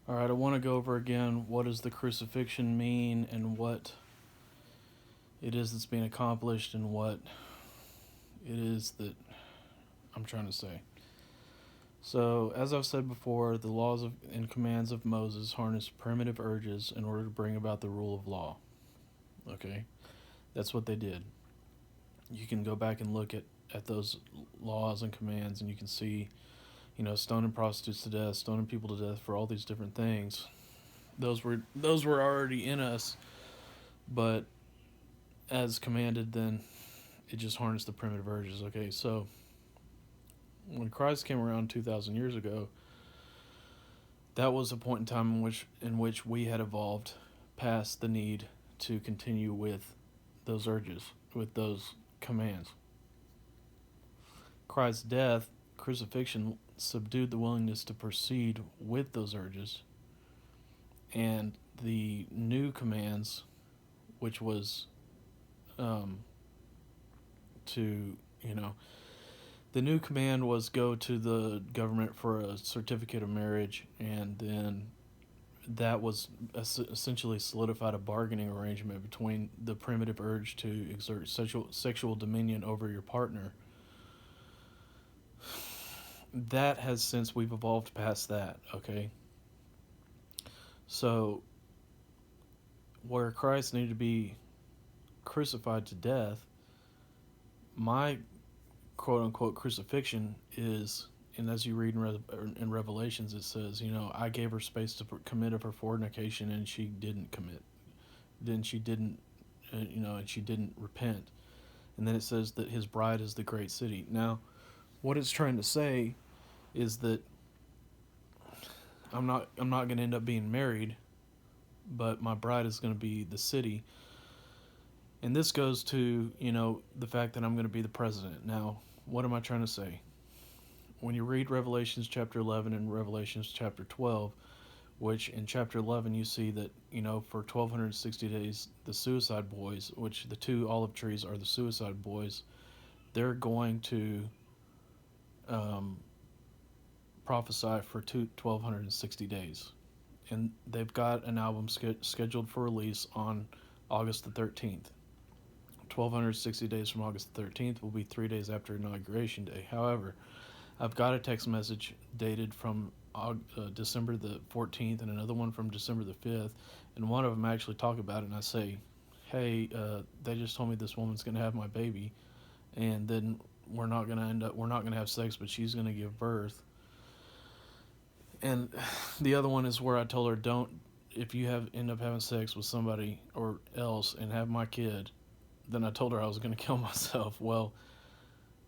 All right, I want to go over again what does the crucifixion mean and what it is that's being accomplished and what it is that I'm trying to say. So, as I've said before, the laws and commands of Moses harnessed primitive urges in order to bring about the rule of law. Okay? That's what they did. You can go back and look at those laws and commands, and you can see, stoning prostitutes to death, stoning people to death for all these different things. Those were already in us, but as commanded, then it just harnessed the primitive urges. Okay, so when Christ came around 2,000 years ago, that was a point in time in which we had evolved past the need to continue with those urges, with those commands. Christ's death, crucifixion, subdued the willingness to proceed with those urges, and the new commands, which was to, the new command was go to the government for a certificate of marriage, and then that was essentially solidified a bargaining arrangement between the primitive urge to exert sexual dominion over your partner. That has since we've evolved past that, okay? So, where Christ needed to be crucified to death, my quote unquote crucifixion is, and as you read in Revelations, it says, I gave her space to commit of her fornication, and she didn't commit. Then she didn't, and she didn't repent. And then it says that his bride is the great city. Now, what it's trying to say is that I'm not going to end up being married, but my bride is going to be the city. And this goes to, the fact that I'm going to be the president. Now, what am I trying to say? When you read Revelations chapter 11 and Revelations chapter 12, which in chapter 11 you see that, for 1260 days, the suicide boys, which the two olive trees are the suicide boys, they're going to prophesy for 1260 days. And they've got an album scheduled for release on August the 13th. 1260 days from August the 13th will be 3 days after Inauguration Day. However, I've got a text message dated from December the 14th and another one from December the 5th, and one of them actually talk about it, and I say, hey, they just told me this woman's going to have my baby, and then we're not going to have sex, but she's going to give birth. And the other one is where I told her, don't, if you end up having sex with somebody or else and have my kid, then I told her I was going to kill myself. Well,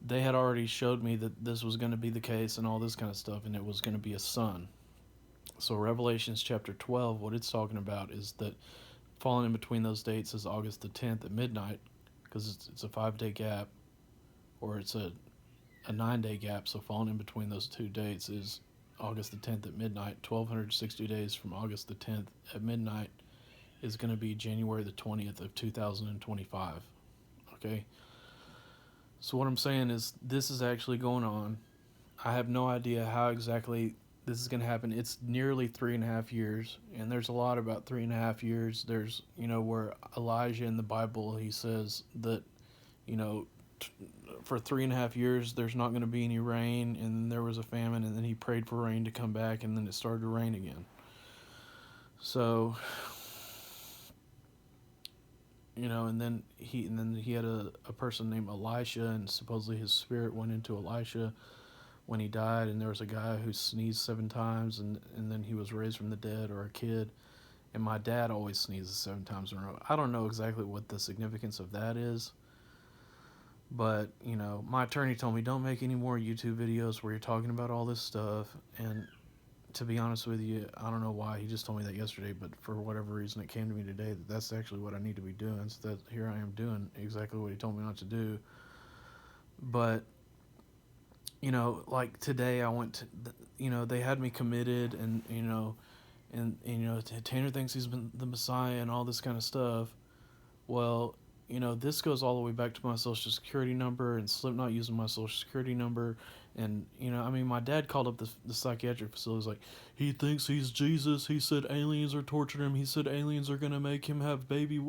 they had already showed me that this was going to be the case and all this kind of stuff, and it was going to be a son. So Revelations chapter 12, what it's talking about is that falling in between those dates is August the 10th at midnight, because it's a 5-day gap, or it's a 9-day gap, so falling in between those two dates is August the 10th at midnight. 1260 days from August the 10th at midnight is going to be January the 20th of 2025. Okay? So what I'm saying is this is actually going on. I have no idea how exactly this is going to happen. It's nearly 3.5 years, and there's a lot about 3.5 years. There's, where Elijah in the Bible, he says that, for 3.5 years there's not going to be any rain, and then there was a famine, and then he prayed for rain to come back, and then it started to rain again. So, and then he had a person named Elisha, and supposedly his spirit went into Elisha when he died, and there was a guy who sneezed 7 times, and then he was raised from the dead, or a kid. And my dad always sneezes 7 times in a row. I don't know exactly what the significance of that is, but, my attorney told me don't make any more YouTube videos where you're talking about all this stuff. And to be honest with you, I don't know why. He just told me that yesterday, but for whatever reason it came to me today that that's actually what I need to be doing. So that here I am doing exactly what he told me not to do. But, like today I went to, they had me committed, and, Tanner thinks he's been the Messiah and all this kind of stuff. Well, this goes all the way back to my social security number and Slipknot using my social security number. And, my dad called up the psychiatric facility. He's like, he thinks he's Jesus. He said aliens are torturing him. He said aliens are going to make him have baby.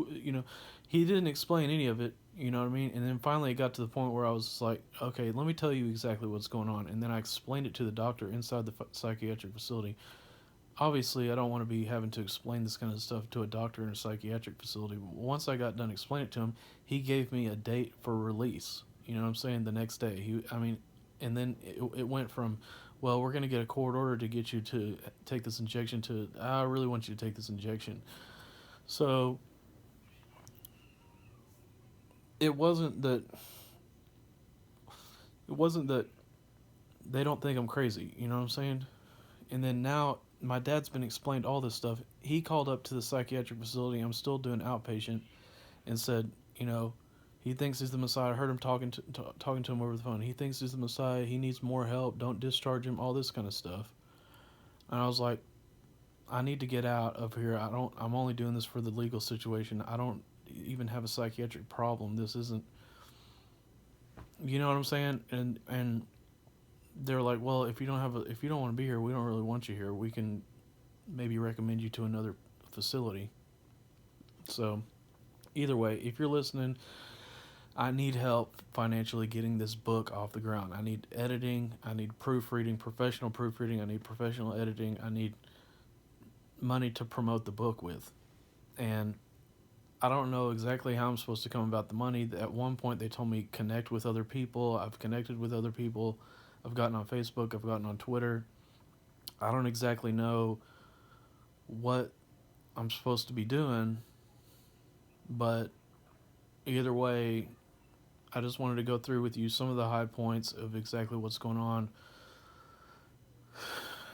He didn't explain any of it. You know what I mean? And then finally it got to the point where I was like, okay, let me tell you exactly what's going on. And then I explained it to the doctor inside the psychiatric facility. Obviously, I don't want to be having to explain this kind of stuff to a doctor in a psychiatric facility. Once I got done explaining it to him, he gave me a date for release. You know what I'm saying? The next day, and then it went from, well, we're going to get a court order to get you to take this injection to, I really want you to take this injection. So it wasn't that it wasn't that they don't think I'm crazy. You know what I'm saying? And then now my dad's been explained all this stuff. He called up to the psychiatric facility. I'm still doing outpatient, and said, he thinks he's the Messiah. I heard him talking to him over the phone. He thinks he's the Messiah. He needs more help. Don't discharge him. All this kind of stuff. And I was like, I need to get out of here. I'm only doing this for the legal situation. I don't even have a psychiatric problem. This isn't. You know what I'm saying? And they're like, well, if you don't want to be here, we don't really want you here. We can maybe recommend you to another facility. So, either way, if you're listening, I need help financially getting this book off the ground. I need editing. I need proofreading, professional proofreading. I need professional editing. I need money to promote the book with. And I don't know exactly how I'm supposed to come about the money. At one point, they told me connect with other people. I've connected with other people. I've gotten on Facebook. I've gotten on Twitter. I don't exactly know what I'm supposed to be doing, but either way, I just wanted to go through with you some of the high points of exactly what's going on.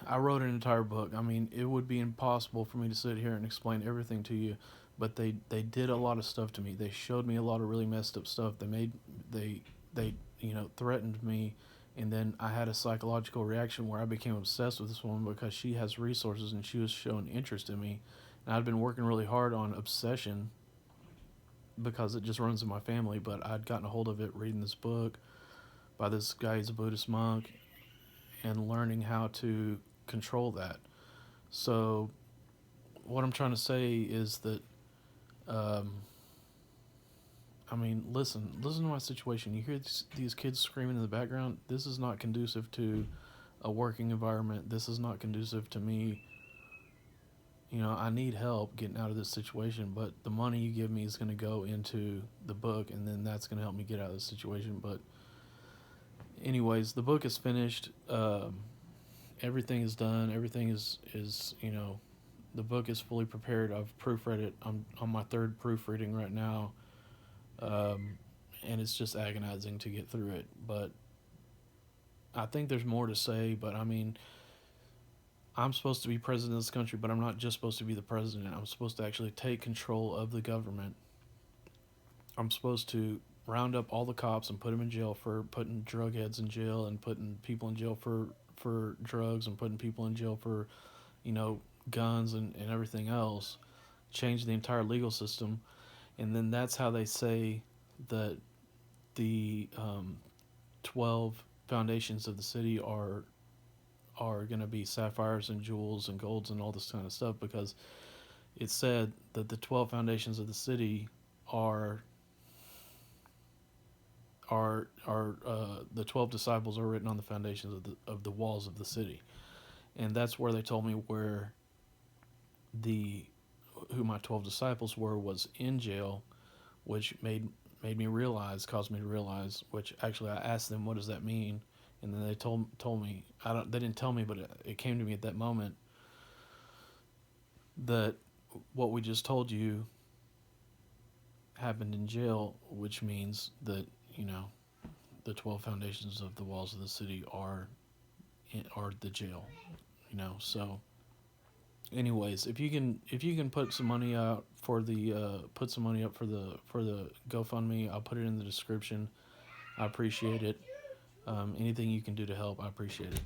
I wrote an entire book. It would be impossible for me to sit here and explain everything to you, but they did a lot of stuff to me. They showed me a lot of really messed up stuff. They threatened me, and then I had a psychological reaction where I became obsessed with this woman because she has resources and she was showing interest in me. And I'd been working really hard on obsession because it just runs in my family, but I'd gotten a hold of it reading this book by this guy. He's a Buddhist monk, and learning how to control that. So what I'm trying to say is that listen to my situation. You hear these kids screaming in the background. This is not conducive to a working environment. This is not conducive to me. I need help getting out of this situation, but the money you give me is going to go into the book, and then that's going to help me get out of this situation. But anyways, the book is finished. Everything is done. Everything is the book is fully prepared. I've proofread it. I'm on my third proofreading right now, and it's just agonizing to get through it. But I think there's more to say. But I'm supposed to be president of this country, but I'm not just supposed to be the president. I'm supposed to actually take control of the government. I'm supposed to round up all the cops and put them in jail for putting drug heads in jail, and putting people in jail for drugs, and putting people in jail for, guns and everything else. Change the entire legal system. And then that's how they say that the 12 foundations of the city are going to be sapphires and jewels and golds and all this kind of stuff, because it said that the 12 foundations of the city are the 12 disciples are written on the foundations of the walls of the city. And that's where they told me where who my 12 disciples was in jail, which caused me to realize, which actually I asked them, what does that mean? And then they told me, they didn't tell me, but it came to me at that moment, that what we just told you happened in jail, which means that, the 12 foundations of the walls of the city are the jail, so anyways, if you can put some money out for the GoFundMe, I'll put it in the description. I appreciate it. Anything you can do to help, I appreciate it.